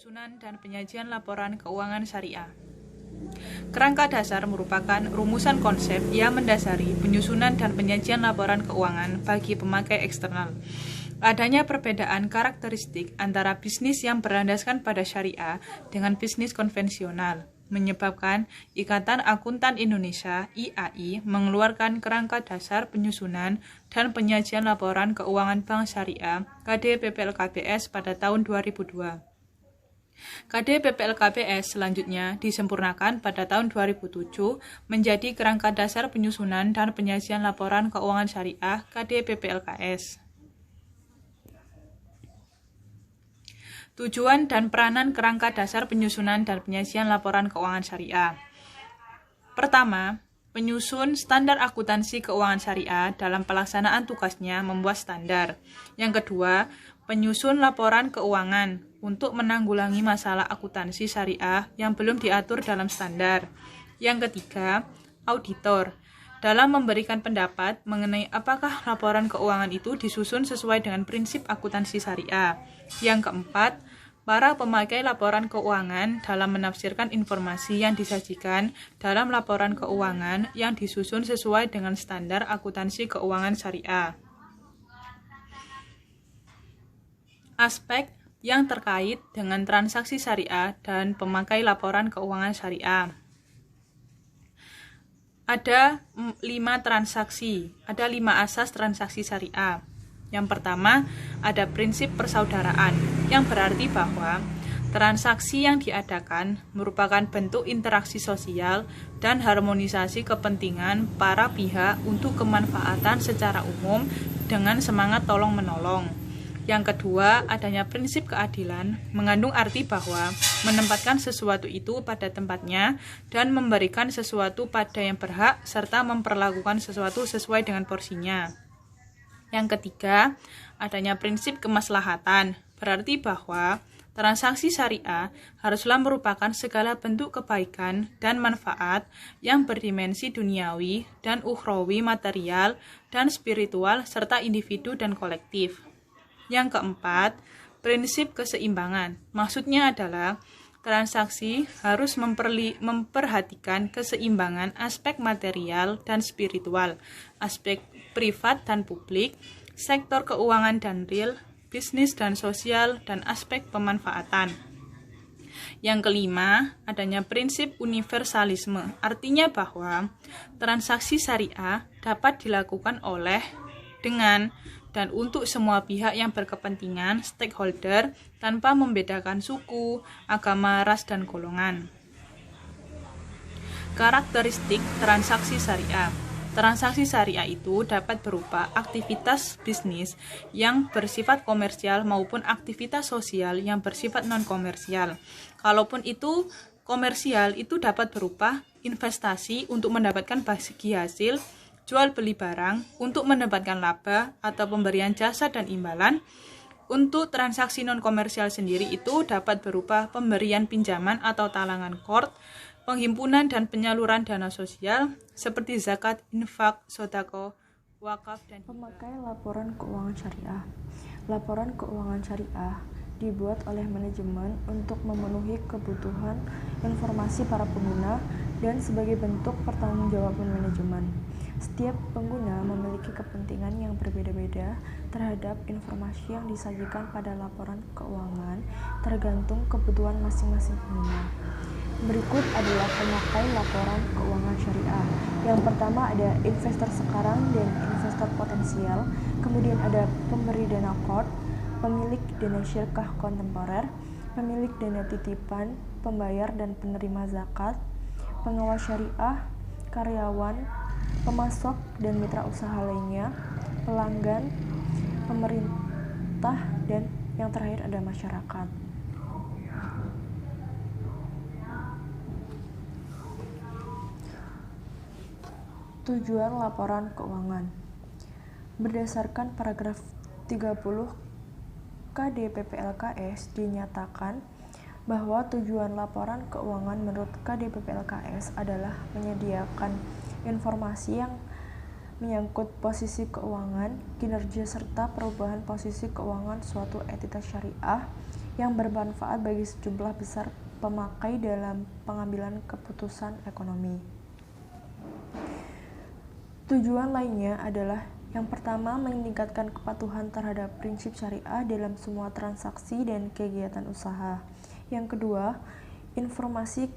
Penyusunan dan penyajian laporan keuangan syariah. Kerangka dasar merupakan rumusan konsep yang mendasari penyusunan dan penyajian laporan keuangan bagi pemakai eksternal. Adanya perbedaan karakteristik antara bisnis yang berlandaskan pada syariah dengan bisnis konvensional, menyebabkan Ikatan Akuntan Indonesia (IAI) mengeluarkan kerangka dasar penyusunan dan penyajian laporan keuangan bank syariah (KD PPLKBS) pada tahun 2002. KD PPLKBS selanjutnya disempurnakan pada tahun 2007 menjadi kerangka dasar penyusunan dan penyajian laporan keuangan syariah KD PPLKS. Tujuan dan peranan kerangka dasar penyusunan dan penyajian laporan keuangan syariah. Pertama, penyusun standar akuntansi keuangan syariah dalam pelaksanaan tugasnya membuat standar. Yang kedua, penyusun laporan keuangan untuk menanggulangi masalah akuntansi syariah yang belum diatur dalam standar. Yang ketiga, auditor dalam memberikan pendapat mengenai apakah laporan keuangan itu disusun sesuai dengan prinsip akuntansi syariah. Yang keempat, para pemakai laporan keuangan dalam menafsirkan informasi yang disajikan dalam laporan keuangan yang disusun sesuai dengan standar akuntansi keuangan syariah. Aspek yang terkait dengan transaksi syariah dan pemakai laporan keuangan syariah. Ada 5 transaksi, ada 5 asas transaksi syariah. Yang pertama, ada prinsip persaudaraan, yang berarti bahwa transaksi yang diadakan merupakan bentuk interaksi sosial dan harmonisasi kepentingan para pihak untuk kemanfaatan secara umum dengan semangat tolong-menolong. Yang kedua, adanya prinsip keadilan, mengandung arti bahwa menempatkan sesuatu itu pada tempatnya dan memberikan sesuatu pada yang berhak, serta memperlakukan sesuatu sesuai dengan porsinya. Yang ketiga, adanya prinsip kemaslahatan, berarti bahwa transaksi syariah haruslah merupakan segala bentuk kebaikan dan manfaat yang berdimensi duniawi dan ukhrawi material dan spiritual serta individu dan kolektif. Yang keempat, prinsip keseimbangan. Maksudnya adalah transaksi harus memperhatikan keseimbangan aspek material dan spiritual, aspek privat dan publik, sektor keuangan dan real, bisnis dan sosial, dan aspek pemanfaatan. Yang kelima, adanya prinsip universalisme, artinya bahwa transaksi syariah dapat dilakukan oleh, dengan, dan untuk semua pihak yang berkepentingan, stakeholder, tanpa membedakan suku, agama, ras, dan golongan. Karakteristik transaksi syariah. Transaksi syariah itu dapat berupa aktivitas bisnis yang bersifat komersial maupun aktivitas sosial yang bersifat non-komersial. Kalaupun itu komersial, itu dapat berupa investasi untuk mendapatkan bagi hasil, jual beli barang untuk mendapatkan laba atau pemberian jasa dan imbalan. Untuk transaksi non-komersial sendiri itu dapat berupa pemberian pinjaman atau talangan qard, penghimpunan dan penyaluran dana sosial seperti zakat, infak, sedekah, wakaf, dan pemakai laporan keuangan syariah. Laporan keuangan syariah dibuat oleh manajemen untuk memenuhi kebutuhan informasi para pengguna dan sebagai bentuk pertanggungjawaban manajemen. Setiap pengguna memiliki kepentingan yang berbeda-beda terhadap informasi yang disajikan pada laporan keuangan tergantung kebutuhan masing-masing pengguna. Berikut adalah pemakai laporan keuangan syariah. Yang pertama ada investor sekarang dan investor potensial, kemudian ada pemberi dana qard, pemilik dana syirkah kontemporer, pemilik dana titipan, pembayar dan penerima zakat, pengawas syariah, karyawan, pemasok dan mitra usaha lainnya, pelanggan, pemerintah, dan yang terakhir ada masyarakat. Tujuan laporan keuangan. Berdasarkan paragraf 30 KD PPLKS dinyatakan bahwa tujuan laporan keuangan menurut KD PPLKS adalah menyediakan informasi yang menyangkut posisi keuangan, kinerja serta perubahan posisi keuangan suatu entitas syariah yang bermanfaat bagi sejumlah besar pemakai dalam pengambilan keputusan ekonomi. Tujuan lainnya adalah yang pertama, meningkatkan kepatuhan terhadap prinsip syariah dalam semua transaksi dan kegiatan usaha. Yang kedua, informasi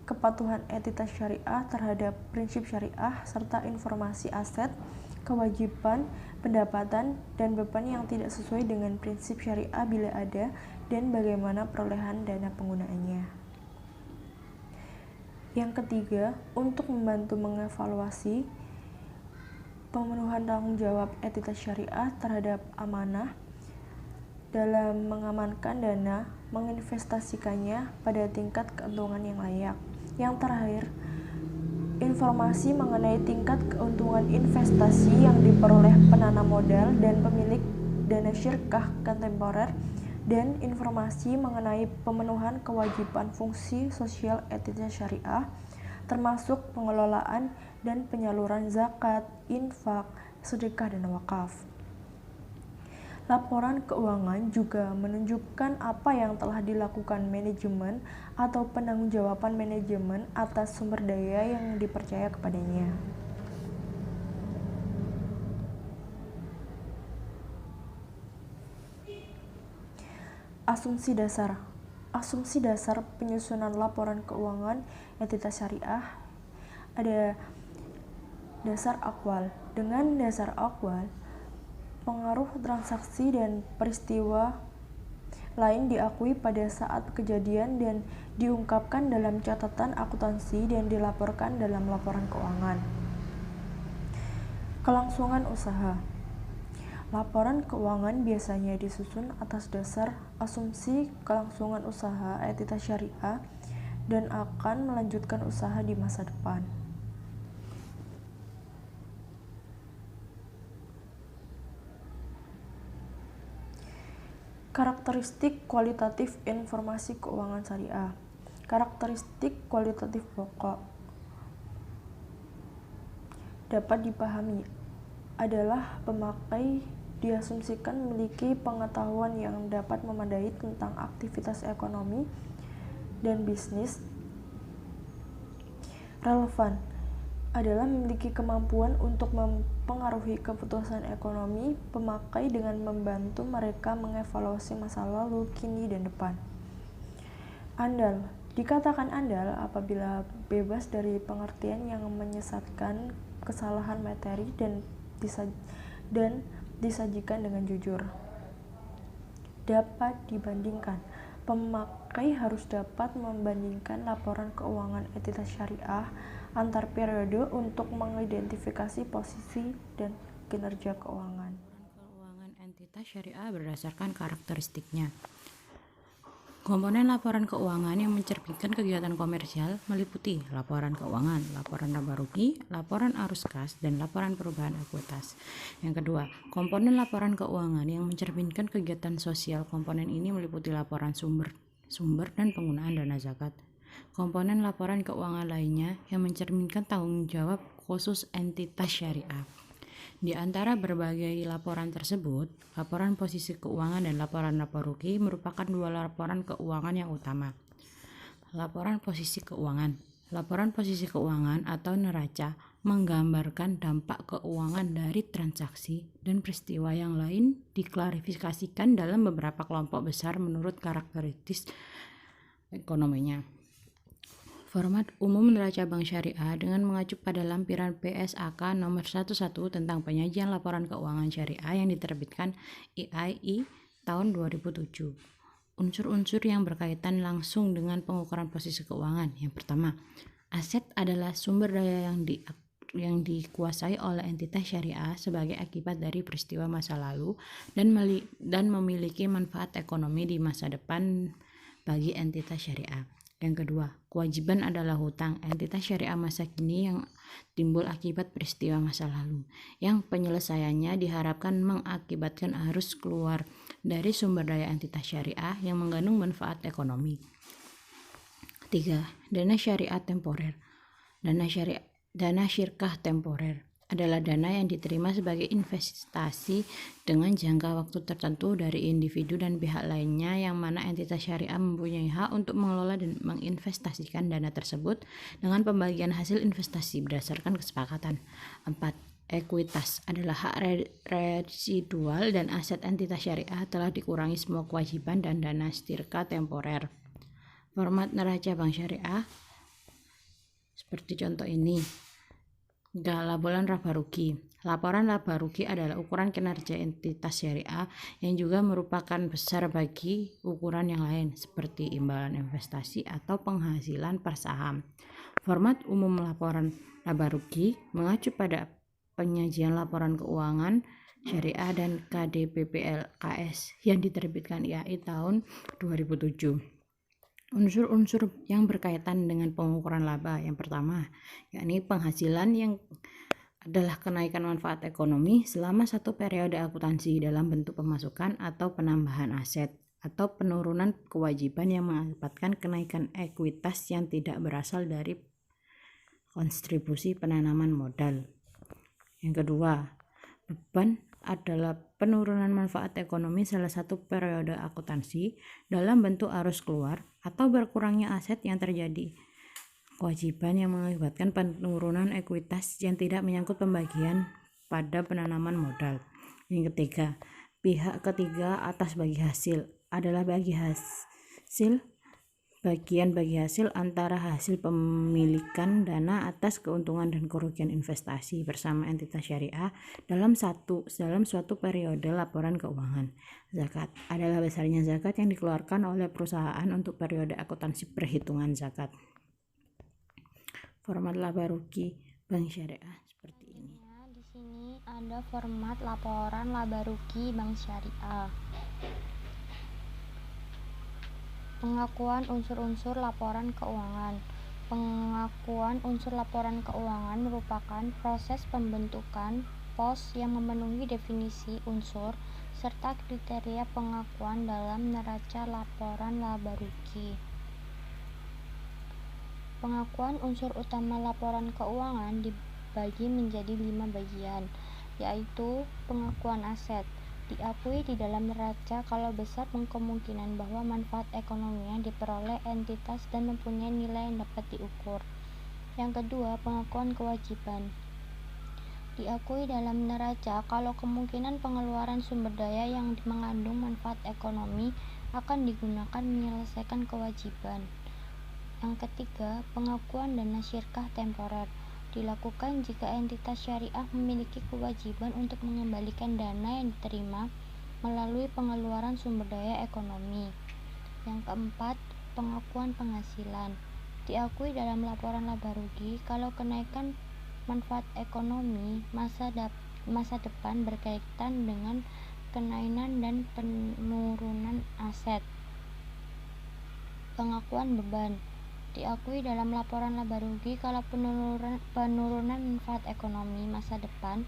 kepatuhan entitas syariah terhadap prinsip syariah serta informasi aset, kewajiban, pendapatan, dan beban yang tidak sesuai dengan prinsip syariah bila ada, dan bagaimana perolehan dana penggunaannya. Yang ketiga, untuk membantu mengevaluasi pemenuhan tanggung jawab entitas syariah terhadap amanah dalam mengamankan dana, menginvestasikannya pada tingkat keuntungan yang layak. Yang terakhir, informasi mengenai tingkat keuntungan investasi yang diperoleh penanam modal dan pemilik dana syirkah kontemporer, dan informasi mengenai pemenuhan kewajiban fungsi sosial entitas syariah, termasuk pengelolaan dan penyaluran zakat, infak, sedekah, dan wakaf. Laporan keuangan juga menunjukkan apa yang telah dilakukan manajemen atau penanggung-jawaban manajemen atas sumber daya yang dipercaya kepadanya. Asumsi dasar. Asumsi dasar penyusunan laporan keuangan entitas syariah ada dasar akwal. Dengan dasar akwal, pengaruh transaksi dan peristiwa lain diakui pada saat kejadian dan diungkapkan dalam catatan akuntansi dan dilaporkan dalam laporan keuangan. Kelangsungan usaha. Laporan keuangan biasanya disusun atas dasar asumsi kelangsungan usaha entitas syariah dan akan melanjutkan usaha di masa depan. Karakteristik kualitatif informasi keuangan syariah. Karakteristik kualitatif pokok dapat dipahami adalah pemakai diasumsikan memiliki pengetahuan yang dapat memadai tentang aktivitas ekonomi dan bisnis. Relevan adalah memiliki kemampuan untuk mempengaruhi keputusan ekonomi pemakai dengan membantu mereka mengevaluasi masa lalu, kini, dan depan. Andal. Dikatakan andal apabila bebas dari pengertian yang menyesatkan, kesalahan materi, dan disajikan dengan jujur. Dapat dibandingkan. Pemakai harus dapat membandingkan laporan keuangan entitas syariah antar periode untuk mengidentifikasi posisi dan kinerja keuangan. Keuangan entitas syariah berdasarkan karakteristiknya. Komponen laporan keuangan yang mencerminkan kegiatan komersial meliputi laporan keuangan, laporan laba rugi, laporan arus kas, dan laporan perubahan ekuitas. Yang kedua, komponen laporan keuangan yang mencerminkan kegiatan sosial. Komponen ini meliputi laporan sumber dan penggunaan dana zakat. Komponen laporan keuangan lainnya yang mencerminkan tanggung jawab khusus entitas syariah. Di antara berbagai laporan tersebut, laporan posisi keuangan dan laporan laba rugi merupakan dua laporan keuangan yang utama. Laporan posisi keuangan. Laporan posisi keuangan atau neraca menggambarkan dampak keuangan dari transaksi dan peristiwa yang lain diklarifikasikan dalam beberapa kelompok besar menurut karakteristik ekonominya. Format umum neraca bank syariah dengan mengacu pada lampiran PSAK nomor 11 tentang penyajian laporan keuangan syariah yang diterbitkan IAI tahun 2007. Unsur-unsur yang berkaitan langsung dengan pengukuran posisi keuangan. Yang pertama, aset adalah sumber daya yang dikuasai oleh entitas syariah sebagai akibat dari peristiwa masa lalu dan memiliki manfaat ekonomi di masa depan bagi entitas syariah. Yang kedua, kewajiban adalah hutang entitas syariah masa kini yang timbul akibat peristiwa masa lalu, yang penyelesaiannya diharapkan mengakibatkan arus keluar dari sumber daya entitas syariah yang mengandung manfaat ekonomi. 3. Dana syariah temporer. Dana syirkah temporer adalah dana yang diterima sebagai investasi dengan jangka waktu tertentu dari individu dan pihak lainnya yang mana entitas syariah mempunyai hak untuk mengelola dan menginvestasikan dana tersebut dengan pembagian hasil investasi berdasarkan kesepakatan. 4. Ekuitas adalah hak residual dan aset entitas syariah telah dikurangi semua kewajiban dan dana setirka temporer. Format neraca bank syariah seperti contoh ini. Laporan laba rugi. Laporan laba rugi adalah ukuran kinerja entitas syariah yang juga merupakan besar bagi ukuran yang lain seperti imbalan investasi atau penghasilan per saham. Format umum laporan laba rugi mengacu pada penyajian laporan keuangan syariah dan KDPPLKS yang diterbitkan IAI tahun 2007. Unsur-unsur yang berkaitan dengan pengukuran laba yang pertama, yakni penghasilan yang adalah kenaikan manfaat ekonomi selama satu periode akuntansi dalam bentuk pemasukan atau penambahan aset atau penurunan kewajiban yang mengakibatkan kenaikan ekuitas yang tidak berasal dari kontribusi penanaman modal. Yang kedua, beban adalah penurunan manfaat ekonomi salah satu periode akuntansi dalam bentuk arus keluar atau berkurangnya aset yang terjadi. Kewajiban yang mengakibatkan penurunan ekuitas yang tidak menyangkut pembagian pada penanaman modal. Yang ketiga, pihak ketiga atas bagi hasil adalah bagian bagi hasil antara hasil pemilikan dana atas keuntungan dan kerugian investasi bersama entitas syariah dalam suatu periode laporan keuangan. Zakat adalah besarnya zakat yang dikeluarkan oleh perusahaan untuk periode akuntansi perhitungan zakat. Format laba rugi bank syariah seperti ini. Di sini ada format laporan laba rugi bank syariah. Pengakuan unsur-unsur laporan keuangan. Pengakuan unsur laporan keuangan merupakan proses pembentukan pos yang memenuhi definisi unsur serta kriteria pengakuan dalam neraca laporan laba rugi. Pengakuan unsur utama laporan keuangan dibagi menjadi 5 bagian, yaitu pengakuan aset. Diakui di dalam neraca kalau besar kemungkinan bahwa manfaat ekonomi yang diperoleh entitas dan mempunyai nilai yang dapat diukur. Yang kedua, pengakuan kewajiban. Diakui dalam neraca kalau kemungkinan pengeluaran sumber daya yang mengandung manfaat ekonomi akan digunakan menyelesaikan kewajiban. Yang ketiga, pengakuan dana syirkah temporer. Dilakukan jika entitas syariah memiliki kewajiban untuk mengembalikan dana yang diterima melalui pengeluaran sumber daya ekonomi. Yang keempat, pengakuan penghasilan. Diakui dalam laporan laba rugi kalau kenaikan manfaat ekonomi masa depan berkaitan dengan kenaikan dan penurunan aset. Pengakuan beban. Diakui dalam laporan laba rugi kalau penurunan manfaat ekonomi masa depan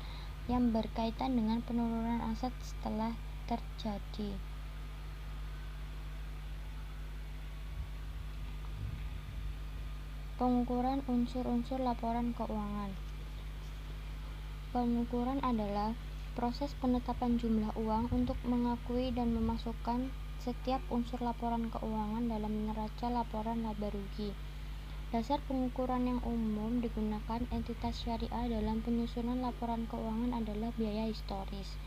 yang berkaitan dengan penurunan aset setelah terjadi. Pengukuran unsur-unsur laporan keuangan. Pengukuran adalah proses penetapan jumlah uang untuk mengakui dan memasukkan setiap unsur laporan keuangan dalam neraca laporan laba rugi. Dasar pengukuran yang umum digunakan entitas syariah dalam penyusunan laporan keuangan adalah biaya historis.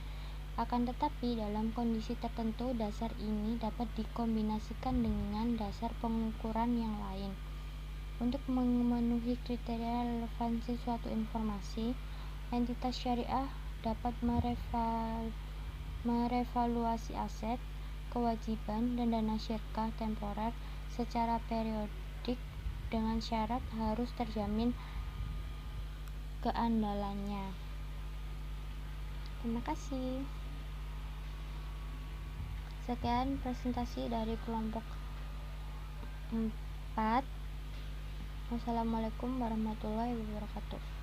Akan tetapi, dalam kondisi tertentu, dasar ini dapat dikombinasikan dengan dasar pengukuran yang lain. Untuk memenuhi kriteria relevansi suatu informasi, entitas syariah dapat merevaluasi aset, kewajiban, dan dana syirkah temporer secara periodik dengan syarat harus terjamin keandalannya. Terima kasih. Sekian presentasi dari kelompok 4. Wassalamualaikum warahmatullahi wabarakatuh.